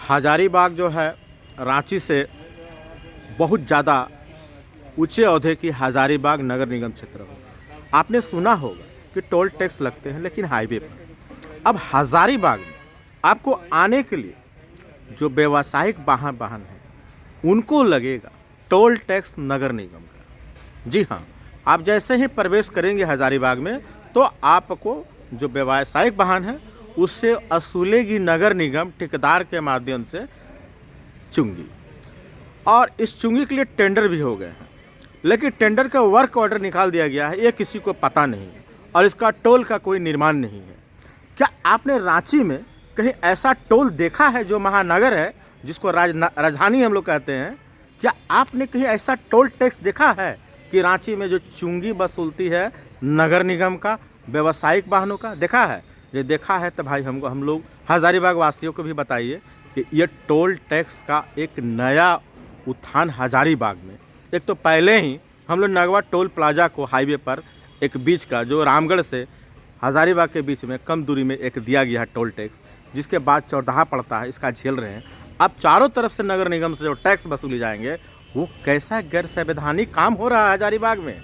हजारीबाग जो है रांची से बहुत ज़्यादा ऊंचे ओहदे की हजारीबाग नगर निगम क्षेत्र होगा। आपने सुना होगा कि टोल टैक्स लगते हैं, लेकिन हाईवे पर अब हजारीबाग में आपको आने के लिए जो व्यावसायिक वाहन हैं उनको लगेगा टोल टैक्स नगर निगम का। जी हाँ, आप जैसे ही प्रवेश करेंगे हजारीबाग में तो आपको जो व्यावसायिक वाहन है उससे वसूलेगी नगर निगम ठेकेदार के माध्यम से चुंगी। और इस चुंगी के लिए टेंडर भी हो गए हैं, लेकिन टेंडर का वर्क ऑर्डर निकाल दिया गया है, ये किसी को पता नहीं है और इसका टोल का कोई निर्माण नहीं है। क्या आपने रांची में कहीं ऐसा टोल देखा है जो महानगर है, जिसको राजधानी हम लोग कहते हैं? क्या आपने कहीं ऐसा टोल टैक्स देखा है कि रांची में जो चुंगी वसूलती है नगर निगम का व्यावसायिक वाहनों का? देखा है? ये देखा है तो भाई हम लोग हजारीबाग वासियों को भी बताइए कि ये टोल टैक्स का एक नया उत्थान हजारीबाग में। एक तो पहले ही हम लोग नगवा टोल प्लाजा को हाईवे पर एक बीच का जो रामगढ़ से हजारीबाग के बीच में कम दूरी में एक दिया गया है टोल टैक्स, जिसके बाद चौराहा पड़ता है, इसका झेल रहे हैं। अब चारों तरफ से नगर निगम से जो टैक्स वसूली जाएंगे, वो कैसा गैर संवैधानिक काम हो रहा है हजारीबाग में।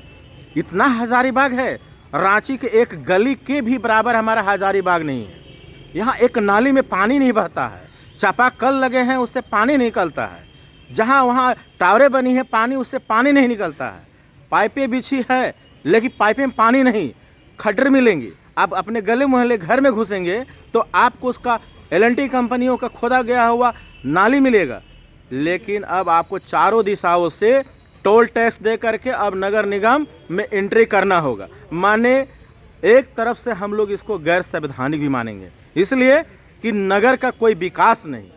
इतना हजारीबाग है, रांची के एक गली के भी बराबर हमारा हजारीबाग नहीं है। यहाँ एक नाली में पानी नहीं बहता है, चापाकल लगे हैं उससे पानी निकलता है, जहाँ वहाँ टावरें बनी है पानी उससे पानी नहीं निकलता है, पाइपें बिछी है लेकिन पाइपें में पानी नहीं, खड्डर मिलेंगी। आप अपने गले मोहल्ले घर में घुसेंगे तो आपको उसका एल&टी कंपनियों का खोदा गया हुआ नाली मिलेगा। लेकिन अब आपको चारों दिशाओं से टोल टैक्स दे करके अब नगर निगम में एंट्री करना होगा। माने एक तरफ से हम लोग इसको गैर संवैधानिक भी मानेंगे, इसलिए कि नगर का कोई विकास नहीं।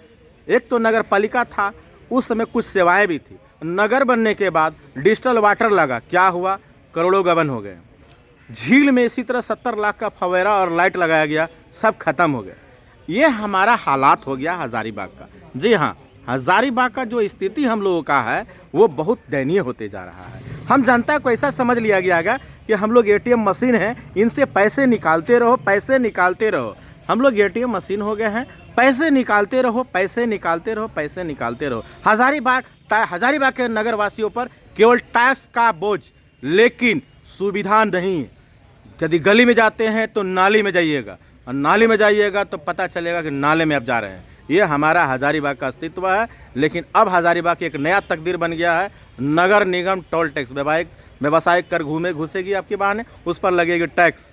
एक तो नगर पालिका था, उस समय कुछ सेवाएं भी थी। नगर बनने के बाद डिजिटल वाटर लगा, क्या हुआ? करोड़ों गबन हो गए। झील में इसी तरह 70 लाख का फव्वारा और लाइट लगाया गया, सब खत्म हो गया। ये हमारा हालात हो गया हजारीबाग का। जी हाँ, हजारीबाग का जो स्थिति हम लोगों का है वो बहुत दयनीय होते जा रहा है। हम जनता को ऐसा समझ लिया गया है कि हम लोग एटीएम मशीन हैं, इनसे पैसे निकालते रहो, पैसे निकालते रहो। हम लोग एटीएम मशीन हो गए हैं, पैसे निकालते रहो, पैसे निकालते रहो, पैसे निकालते रहो। हजारीबाग के नगर वासियों पर केवल टैक्स का बोझ, लेकिन सुविधा नहीं। यदि गली में जाते हैं तो नाली में जाइएगा, और नाली में जाइएगा तो पता चलेगा कि नाले में आप जा रहे हैं। ये हमारा हजारीबाग का अस्तित्व है। लेकिन अब हजारीबाग की एक नया तकदीर बन गया है, नगर निगम टोल टैक्स। व्यावसायिक कर घूसेगी आपकी बहाने, उस पर लगेगी टैक्स।